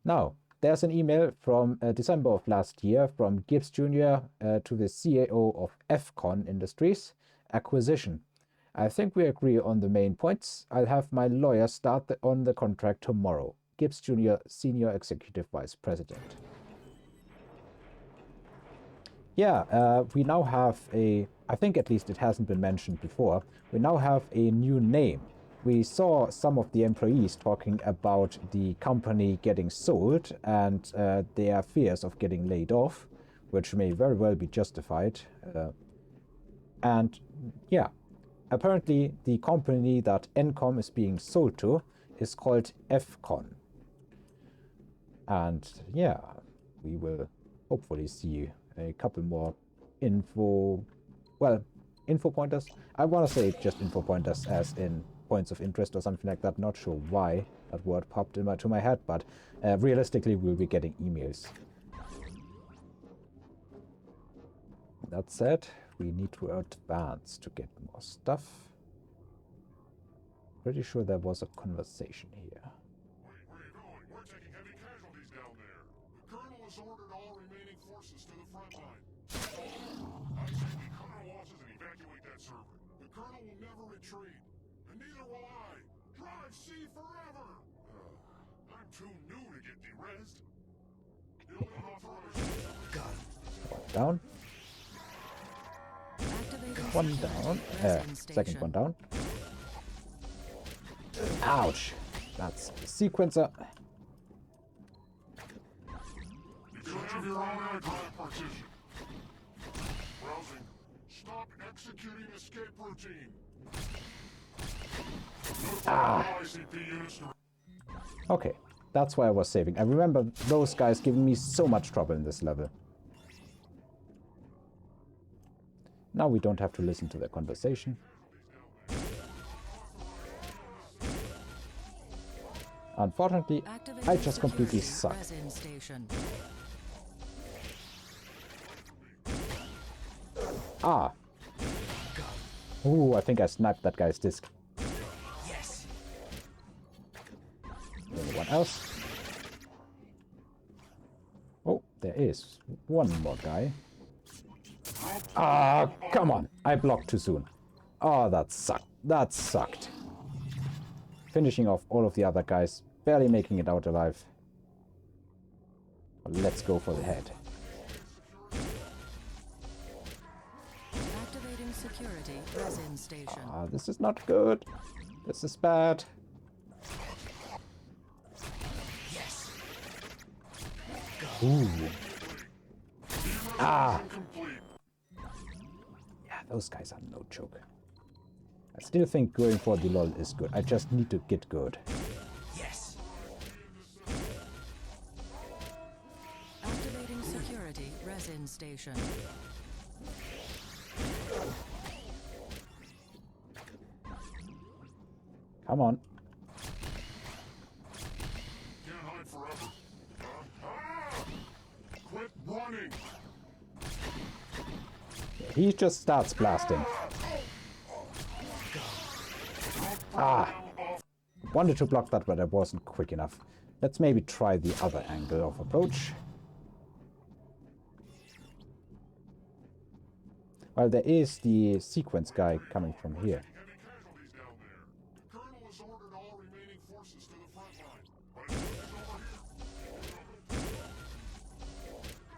Now, there's an email from December of last year from Gibbs Jr. To the CAO of FCON Industries, acquisition. I think we agree on the main points. I'll have my lawyer start on the contract tomorrow. Gibbs Jr., Senior Executive Vice President. Yeah, we now have I think at least it hasn't been mentioned before, we now have a new name. We saw some of the employees talking about the company getting sold and their fears of getting laid off, which may very well be justified. And yeah, apparently the company that NCOM is being sold to is called FCON. And yeah, we will hopefully see a couple more info pointers. I want to say just info pointers as in points of interest or something like that. Not sure why that word popped into my head, but realistically we'll be getting emails. That said, we need to advance to get more stuff. Pretty sure there was a conversation here. Where are you going? We're taking heavy casualties down there. The Colonel has ordered all remaining forces to the front line. I say we cut our losses and evacuate that server. The Colonel will never retreat. And neither will I. Drive C forever! I'm too new to get derezzed. The unauthorized... Got it. One down. One down. Second one down. Ouch! That's the sequencer. You can have your own aircraft partition. Browsing. Stop executing escape routine. Okay, that's why I was saving. I remember those guys giving me so much trouble in this level. Now we don't have to listen to their conversation. Unfortunately, I just completely suck. Ah. Ooh, I think I sniped that guy's disc. Yes. Anyone else? Oh, there is one more guy. Ah, come on. I blocked too soon. Oh, that sucked. That sucked. Finishing off all of the other guys, barely making it out alive. Well, let's go for the head. Activating security resin station. Ah, this is not good. This is bad. Yes. Ooh. Ah. Yeah, those guys are no joke. I still think going for the lol is good. I just need to get good. Yes. Activating security resin station. Come on. Can't hide forever. Quit running. He just starts blasting. Ah! Wanted to block that, but I wasn't quick enough. Let's maybe try the other angle of approach. Well, there is the sequence guy coming from here. Heavy casualties down there. The Colonel has ordered all remaining forces to the front line. But it's over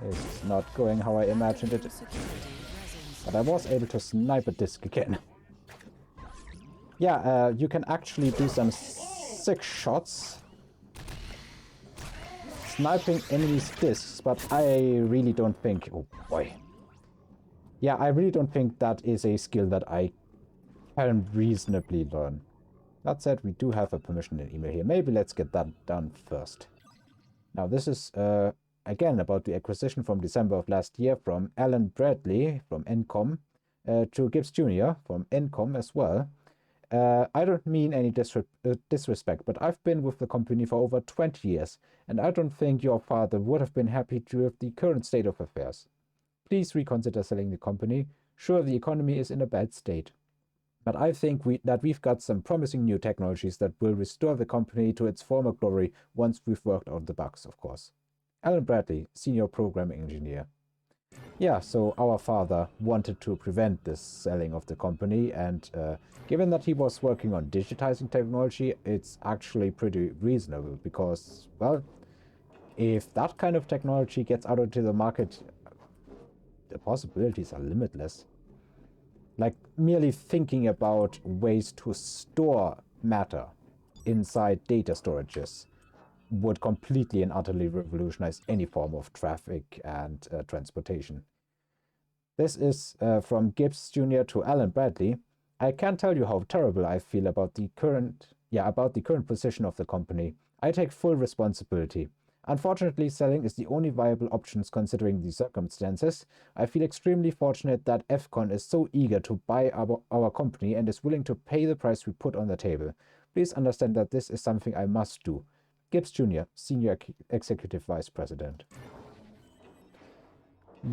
here. This is not going how I imagined it. But I was able to snipe a disc again. Yeah, you can actually do some sick shots sniping enemies' discs, but I really don't think... Oh boy. Yeah, I really don't think that is a skill that I can reasonably learn. That said, we do have a permission in email here. Maybe let's get that done first. Now this is, again, about the acquisition from December of last year from Alan Bradley from NCOM to Gibbs Jr. from NCOM as well. I don't mean any disrespect, but I've been with the company for over 20 years, and I don't think your father would have been happy with the current state of affairs. Please reconsider selling the company. Sure, the economy is in a bad state. But I think that we've got some promising new technologies that will restore the company to its former glory once we've worked out the bugs, of course. Alan Bradley, Senior Programming Engineer. Yeah, so our father wanted to prevent this selling of the company, and given that he was working on digitizing technology, it's actually pretty reasonable because, well, if that kind of technology gets out into the market, the possibilities are limitless. Like, merely thinking about ways to store matter inside data storages would completely and utterly revolutionize any form of traffic and transportation. This is from Gibbs Jr. to Alan Bradley. I can't tell you how terrible I feel about the current position of the company. I take full responsibility. Unfortunately, selling is the only viable option considering the circumstances. I feel extremely fortunate that FCON is so eager to buy our company and is willing to pay the price we put on the table. Please understand that this is something I must do. Gibbs Jr., Senior Executive Vice President.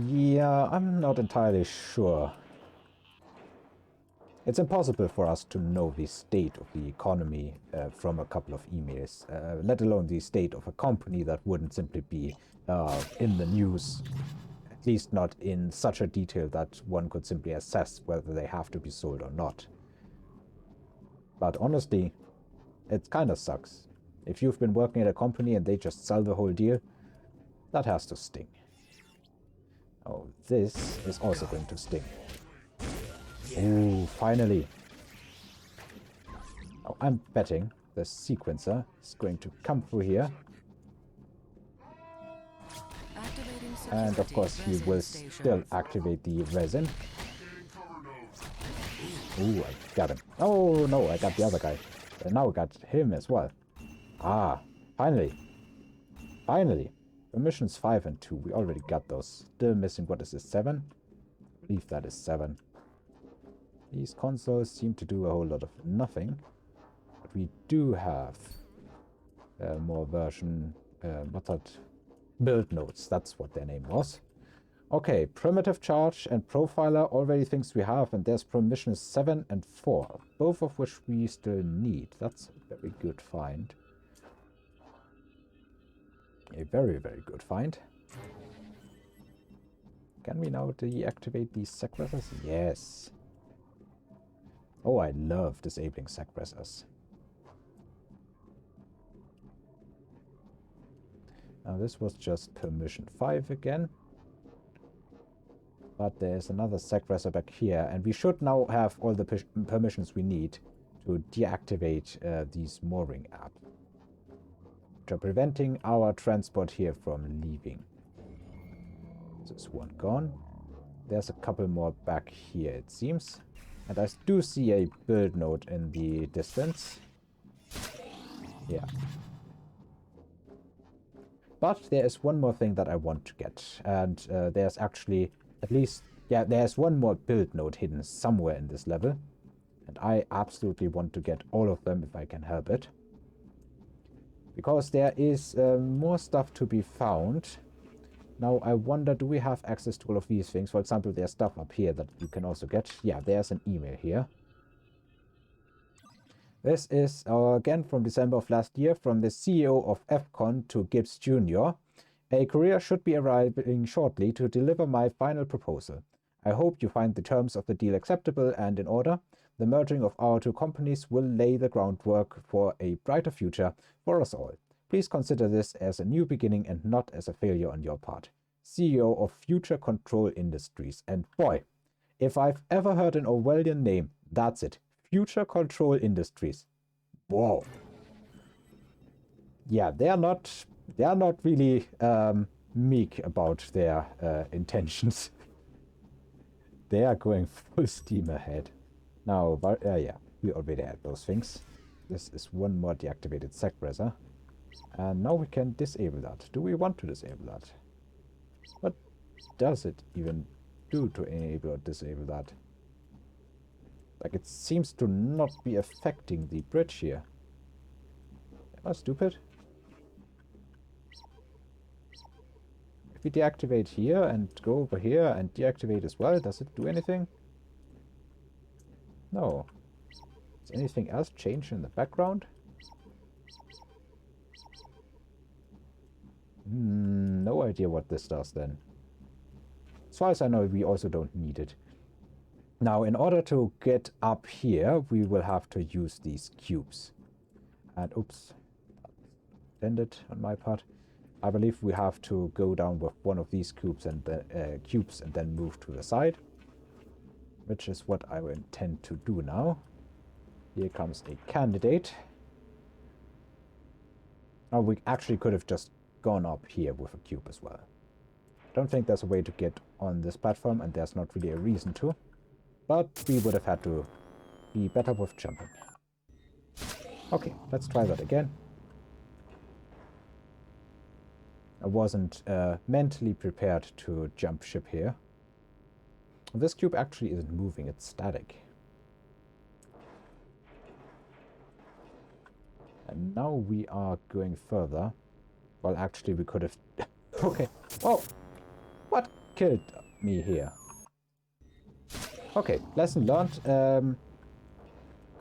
Yeah, I'm not entirely sure. It's impossible for us to know the state of the economy from a couple of emails, let alone the state of a company that wouldn't simply be in the news, at least not in such a detail that one could simply assess whether they have to be sold or not. But honestly, it kind of sucks. If you've been working at a company and they just sell the whole deal, that has to sting. Oh, this is also going to sting. Ooh, finally. Oh, I'm betting the sequencer is going to come through here. And of course he will still activate the resin. Ooh, I got him. Oh no, I got the other guy. And now I got him as well. Ah, finally. Finally. Permissions 5 and 2. We already got those. Still missing, what is this, 7? I believe that is 7. These consoles seem to do a whole lot of nothing. But we do have more version... what's that? Build nodes. That's what their name was. Okay, primitive charge and profiler, already things we have. And there's permissions 7 and 4. Both of which we still need. That's a very good find. A very, very good find. Can we now deactivate these suppressors? Yes. Oh, I love disabling suppressors. Now this was just permission 5 again. But there's another suppressor back here, and we should now have all the permissions we need to deactivate these mooring apps, which are preventing our transport here from leaving. There's one gone. There's a couple more back here, it seems. And I do see a build node in the distance. Yeah. But there is one more thing that I want to get. And there's actually at least... yeah, there's one more build node hidden somewhere in this level. And I absolutely want to get all of them if I can help it. Because there is more stuff to be found. Now, I wonder, do we have access to all of these things? For example, there's stuff up here that you can also get. Yeah, there's an email here. This is, again, from December of last year, from the CEO of FCON to Gibbs Jr. A courier should be arriving shortly to deliver my final proposal. I hope you find the terms of the deal acceptable and in order. The merging of our two companies will lay the groundwork for a brighter future for us all. Please consider this as a new beginning and not as a failure on your part. CEO of Future Control Industries. And boy, if I've ever heard an Orwellian name, that's it. Future Control Industries. Whoa. Yeah, they are not really meek about their intentions. They are going full steam ahead. Now, yeah, we already had those things. This is one more deactivated suppressor. And now we can disable that. Do we want to disable that? What does it even do to enable or disable that? Like, it seems to not be affecting the bridge here. Am I stupid? If we deactivate here and go over here and deactivate as well, does it do anything? No. Does anything else change in the background? No idea what this does then. As far as I know, we also don't need it. Now, in order to get up here, we will have to use these cubes. And oops, ended on my part. I believe we have to go down with one of these cubes and then move to the side, which is what I will intend to do now. Here comes a candidate. Now, we actually could have just gone up here with a cube as well. I don't think there's a way to get on this platform, and there's not really a reason to. But we would have had to be better with jumping. Okay, let's try that again. I wasn't mentally prepared to jump ship here. This cube actually isn't moving, it's static. And now we are going further. Well, actually we could have... Okay. Oh! What killed me here? Okay, lesson learned.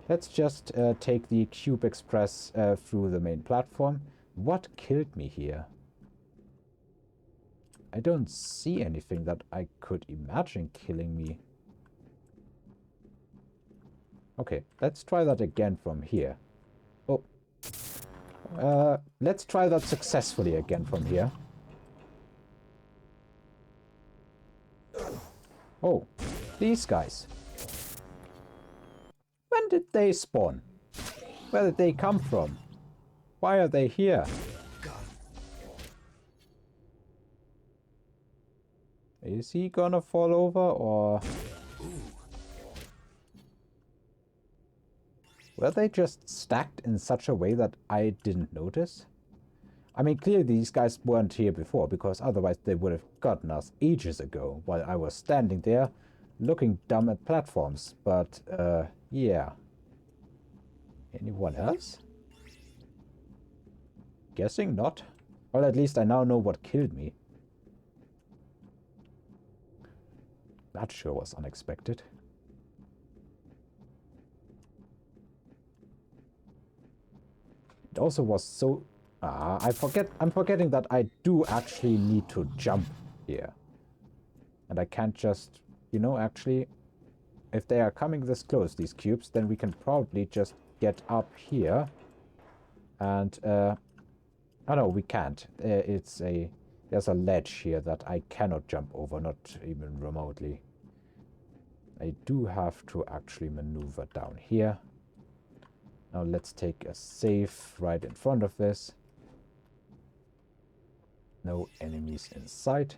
Let's just take the Cube Express through the main platform. What killed me here? I don't see anything that I could imagine killing me. Okay, let's try that again from here. Oh. Let's try that successfully again from here. Oh, these guys. When did they spawn? Where did they come from? Why are they here? Is he gonna fall over, or... Were they just stacked in such a way that I didn't notice? I mean, clearly these guys weren't here before, because otherwise they would have gotten us ages ago, while I was standing there looking dumb at platforms. But, yeah. Anyone else? Guessing not. Well, at least I now know what killed me. That sure was unexpected. It also was so... I'm forgetting that I do actually need to jump here. And I can't just, you know, actually, if they are coming this close, these cubes, then we can probably just get up here. And, oh no, we can't. There's a ledge here that I cannot jump over, not even remotely. I do have to actually maneuver down here. Now let's take a save right in front of this. No enemies in sight.